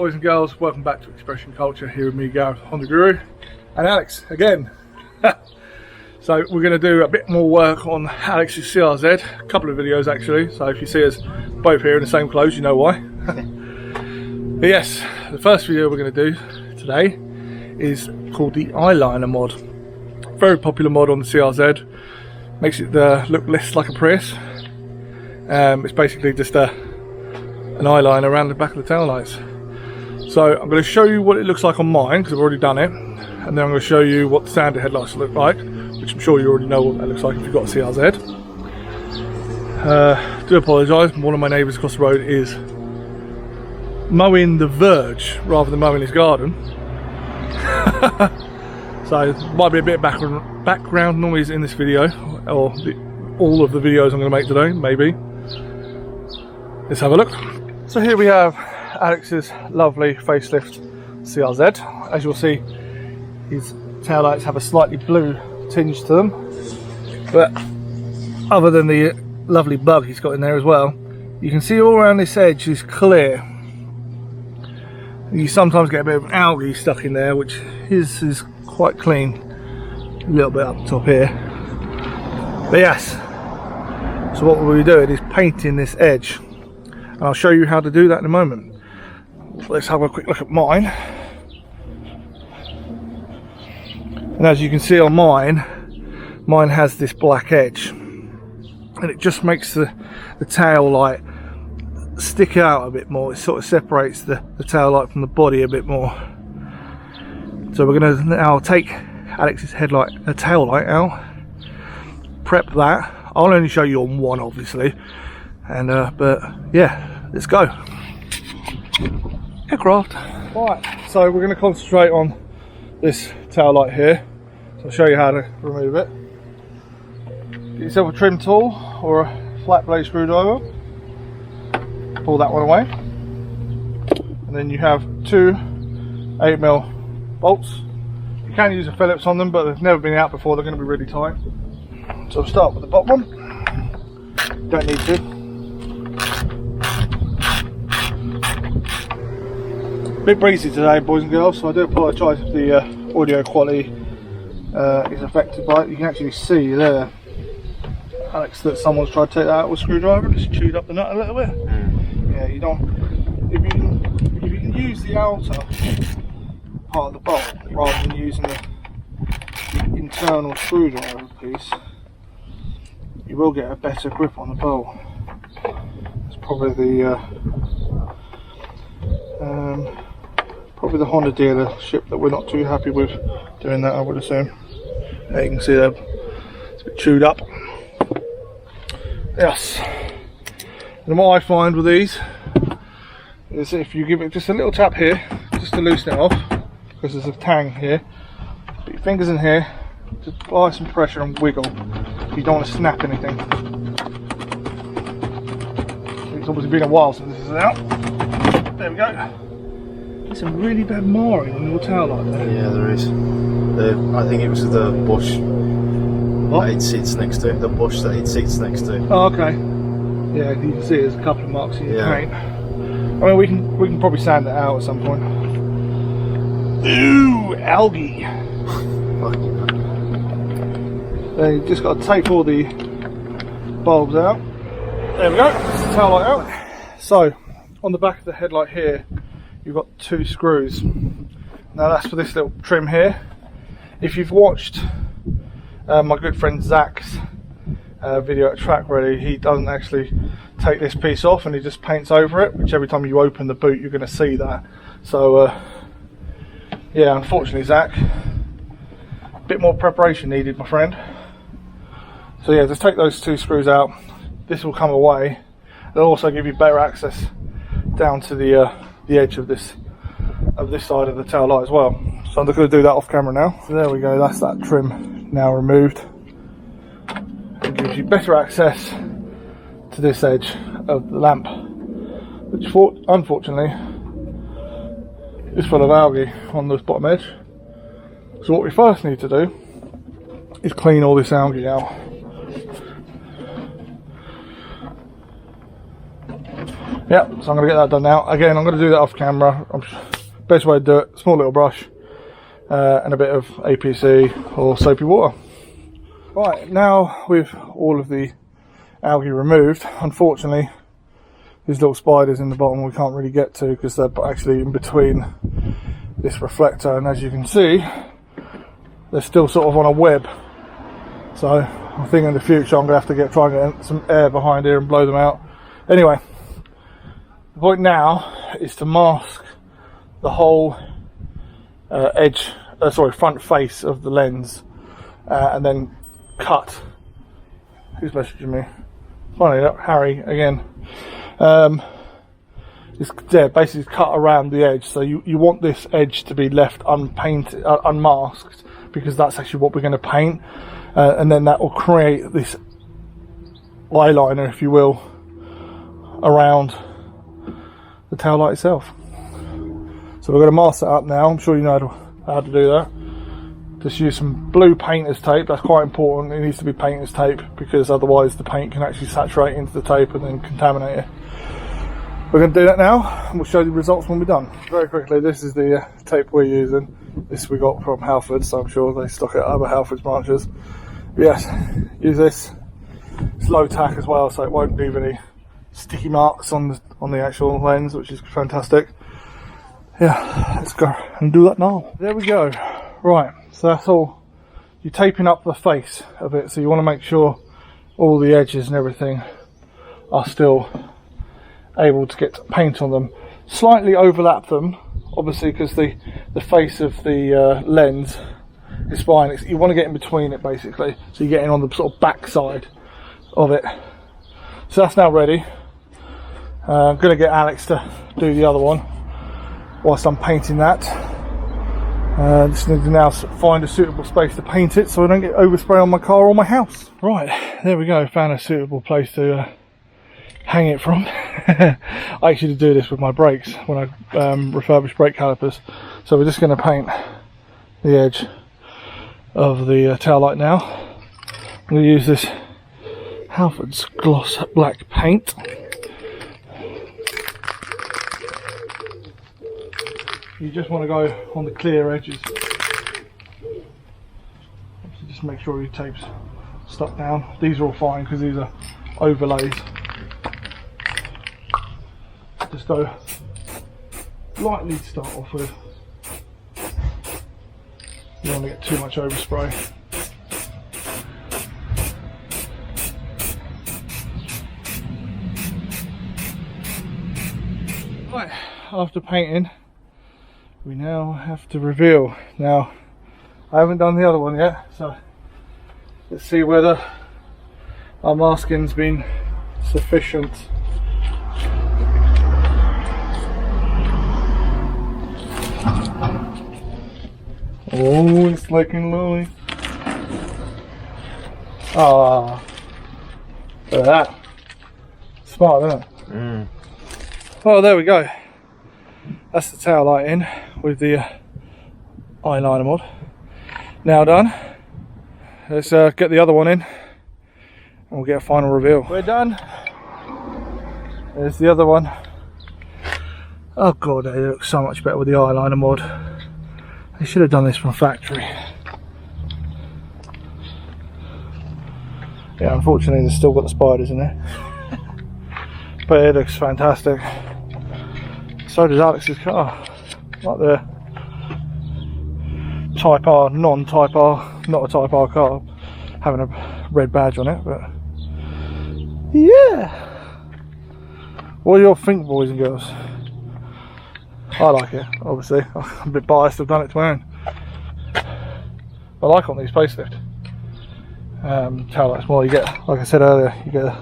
boys and girls, welcome back to Expression Culture here with me, Gareth, Honda Guru, and Alex again. So we're going to do a bit more work on Alex's CRZ, a couple of videos actually, so if you see us both here in the same clothes you know why. But yes, the first video we're going to do today is called the Eyeliner mod. Very popular mod on the CRZ, makes it look less like a Prius. It's basically just an eyeliner around the back of the taillights. So I'm going to show you what it looks like on mine, because I've already done it, and then I'm going to show you what the standard headlights look like, which I'm sure you already know what that looks like if you've got a CRZ. Do apologise, one of my neighbours across the road is mowing the verge rather than mowing his garden. So might be a bit of background noise in this video, or all of the videos I'm going to make today, maybe. Let's have a look. So here we have Alex's lovely facelift CRZ. As you'll see, his taillights have a slightly blue tinge to them, but other than the lovely bug he's got in there as well, you can see all around this edge is clear. You sometimes get a bit of algae stuck in there, which his is quite clean. A little bit up the top here. But yes, so what we'll be doing is painting this edge, and I'll show you how to do that in a moment. Let's have a quick look at mine. And as you can see on mine has this black edge, and it just makes the tail light stick out a bit more. It sort of separates the tail light from the body a bit more. So we're going to now take Alex's tail light out, prep that. I'll only show you on one obviously, and but yeah, let's go. Aircraft. Right, so we're going to concentrate on this tail light here. So I'll show you how to remove it. Get yourself a trim tool or a flat blade screwdriver. Pull that one away, and then you have two 8mm bolts. You can use a Phillips on them, but they've never been out before. They're going to be really tight. So I'll start with the bottom one. Don't need to. Bit breezy today, boys and girls, so I do apologise if the audio quality is affected by it. You can actually see there, Alex, that someone's tried to take that out with a screwdriver and just chewed up the nut a little bit. Yeah, you don't. If you can use the outer part of the bolt rather than using the internal screwdriver piece, you will get a better grip on the bolt. It's probably the Honda dealership that we're not too happy with doing that, I would assume. There you can see that it's a bit chewed up. Yes. And what I find with these is if you give it just a little tap here, just to loosen it off, because there's a tang here, put your fingers in here, just apply some pressure and wiggle. You don't want to snap anything. It's obviously been a while since this is out. There we go. There's some really bad marring on your tail light there. Yeah, there is. I think it was the bush that it sits next to. The bush that it sits next to. Oh, okay. Yeah, you can see there's a couple of marks in your paint. I mean, we can probably sand it out at some point. Ooh, algae. Then you just got to take all the bulbs out. There we go. That's the tail light out. So, on the back of the headlight here, you've got two screws. Now that's for this little trim here. If you've watched my good friend Zach's video at Track Ready, he doesn't actually take this piece off and he just paints over it, which every time you open the boot you're going to see that. So yeah, unfortunately Zach, a bit more preparation needed, my friend. So yeah, just take those two screws out. This will come away. It'll also give you better access down to the edge of this side of the tail light as well. So I'm just going to do that off camera now. So there we go, that's that trim now removed. It gives you better access to this edge of the lamp, which unfortunately is full of algae on this bottom edge. So what we first need to do is clean all this algae out. Yeah, so I'm going to get that done now. Again, I'm going to do that off camera. Best way to do it, small little brush and a bit of APC or soapy water. Right, now with all of the algae removed, unfortunately these little spiders in the bottom we can't really get to because they're actually in between this reflector, and as you can see they're still sort of on a web. So I think in the future I'm going to have to try and get some air behind here and blow them out. Anyway, the point now is to mask the whole front face of the lens and then cut. Who's messaging me? Funny, Harry again. It's basically cut around the edge, so you want this edge to be left unpainted, unmasked, because that's actually what we're going to paint, and then that will create this eyeliner, if you will, around the tail light itself. So we're going to mask that up now. I'm sure you know how to do that. Just use some blue painter's tape. That's quite important. It needs to be painter's tape because otherwise the paint can actually saturate into the tape and then contaminate it. We're going to do that now and we'll show you the results when we're done. Very quickly, this is the tape we're using. This we got from Halford, so I'm sure they stock it at other Halford's branches. But yes, use this. It's low tack as well, so it won't leave any sticky marks on the actual lens, which is fantastic. Yeah, let's go and do that now. There we go. Right, so that's all. You're taping up the face of it, so you want to make sure all the edges and everything are still able to get paint on them. Slightly overlap them, obviously, because the face of the lens is fine. You want to get in between it, basically, so you're getting on the sort of back side of it. So that's now ready. I'm going to get Alex to do the other one whilst I'm painting that. Just need to now find a suitable space to paint it so I don't get overspray on my car or my house. Right, there we go, found a suitable place to hang it from. I actually do this with my brakes when I refurbish brake calipers. So we're just going to paint the edge of the tail light now. I'm going to use this Halford's gloss black paint. You just want to go on the clear edges. Just make sure your tape's stuck down. These are all fine because these are overlays. Just go lightly to start off with. You don't want to get too much overspray. Right, after painting, we now have to reveal. Now, I haven't done the other one yet, so let's see whether our masking's been sufficient. Oh, it's looking lovely. Ah, look at that. Smart, isn't it? Mm. Well, there we go. That's the tail light in with the eyeliner mod. Now done. Let's get the other one in and we'll get a final reveal. We're done. There's the other one. Oh god, they look so much better with the eyeliner mod. They should have done this from factory. Yeah, unfortunately they've still got the spiders in there. But it looks fantastic. So does Alex's car. Like the Type R, non-Type R, not a Type R car, having a red badge on it, but yeah. What do you all think, boys and girls? I like it, obviously. I'm a bit biased, I've done it to my own. I like on these Facelift tail lights more. You get, like I said earlier, you get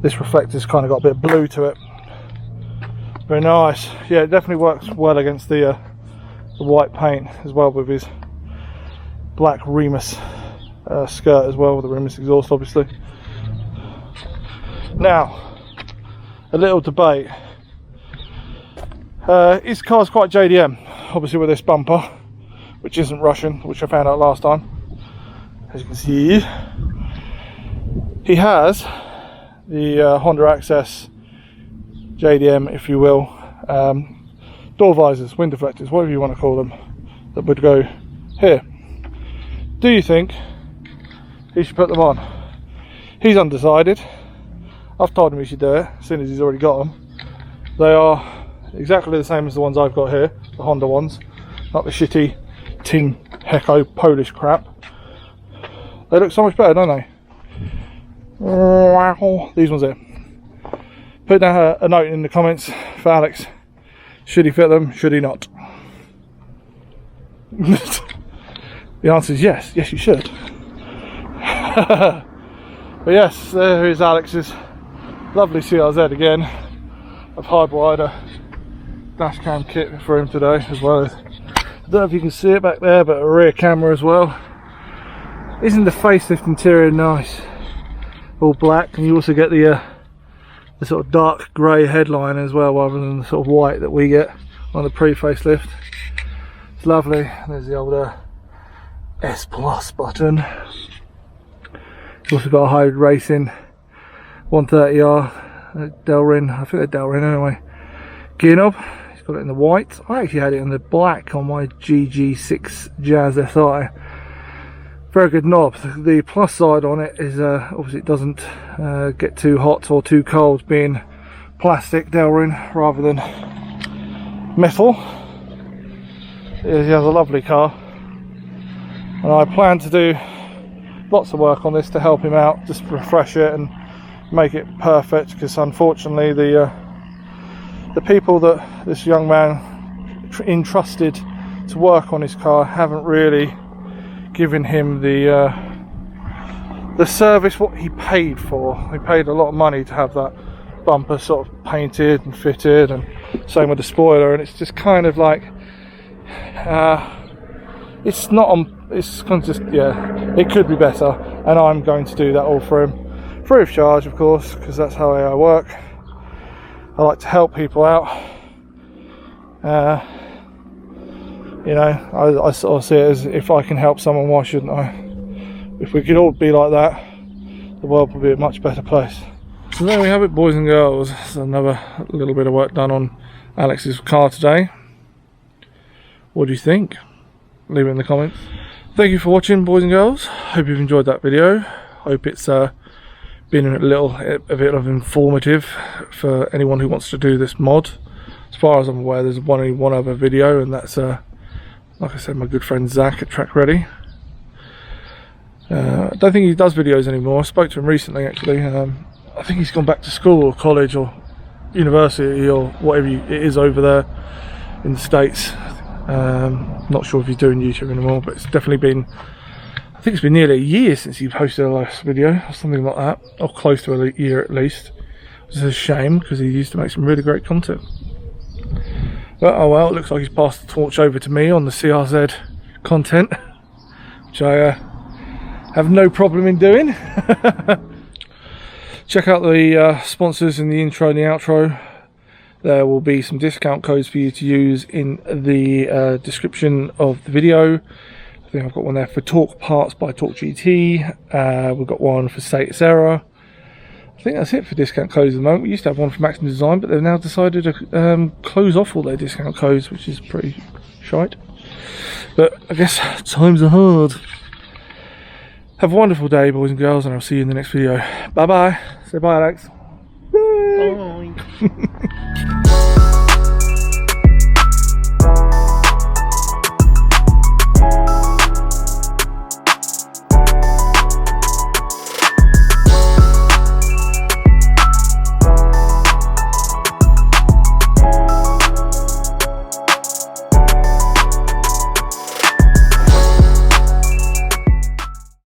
this reflector's kind of got a bit of blue to it. Very nice. Yeah, it definitely works well against the white paint as well, with his black Remus skirt as well, with the Remus exhaust obviously. Now, a little debate. His car's quite JDM, obviously, with this bumper, which isn't Russian, which I found out last time. As you can see, he has the Honda Access JDM, if you will, door visors, wind deflectors, whatever you want to call them, that would go here. Do you think he should put them on? He's undecided. I've told him he should do it, as soon as he's already got them. They are exactly the same as the ones I've got here, the Honda ones, not the shitty tin Hecko Polish crap. They look so much better, don't they? These ones here. Put down a note in the comments for Alex. Should he fit them? Should he not? The answer is yes. Yes, you should. But yes, there is Alex's lovely CRZ again. I've hardwired a dash cam kit for him today, as well as, I don't know if you can see it back there, but a rear camera as well. Isn't the facelift interior nice? All black, and you also get the sort of dark grey headline as well, rather than the sort of white that we get on the pre-facelift. It's lovely. There's the old S Plus button. You've also got a hybrid racing 130R Delrin, I think they're Delrin anyway, gear knob. He's got it in the white. I actually had it in the black on my GG6 Jazz SI. Very good knob. The plus side on it is obviously it doesn't get too hot or too cold, being plastic Delrin rather than metal. He has a lovely car, and I plan to do lots of work on this to help him out, just refresh it and make it perfect, because unfortunately the people that this young man entrusted to work on his car haven't really given him the service what he paid for. He paid a lot of money to have that bumper sort of painted and fitted, and same with the spoiler, and it's just kind of like it's not on, it's kind of just, yeah, it could be better, and I'm going to do that all for him free of charge, of course, because that's how I work. I like to help people out. You know, I sort of see it as, if I can help someone, why shouldn't I? If we could all be like that, the world would be a much better place. So there we have it, boys and girls. There's another little bit of work done on Alex's car today. What do you think? Leave it in the comments. Thank you for watching, boys and girls. Hope you've enjoyed that video. Hope it's been a bit of informative for anyone who wants to do this mod. As far as I'm aware, there's only one other video, and that's like I said, my good friend Zach at Track Ready. I don't think he does videos anymore. I spoke to him recently, actually. I think he's gone back to school or college or university or whatever it is over there in the States. Not sure if he's doing YouTube anymore, but it's definitely been, I think it's been nearly a year since he posted the last video or something like that, or close to a year at least. Which is a shame, because he used to make some really great content. But oh well, it looks like he's passed the torch over to me on the CRZ content, which I have no problem in doing. Check out the sponsors in the intro and the outro. There will be some discount codes for you to use in the description of the video. I think I've got one there for Torque Parts by Torque GT. We've got one for Status Error. I think that's it for discount codes at the moment. We used to have one for Maximum Design, but they've now decided to close off all their discount codes, which is pretty shite. But I guess times are hard. Have a wonderful day, boys and girls, and I'll see you in the next video. Bye bye. Say bye, Alex. Bye.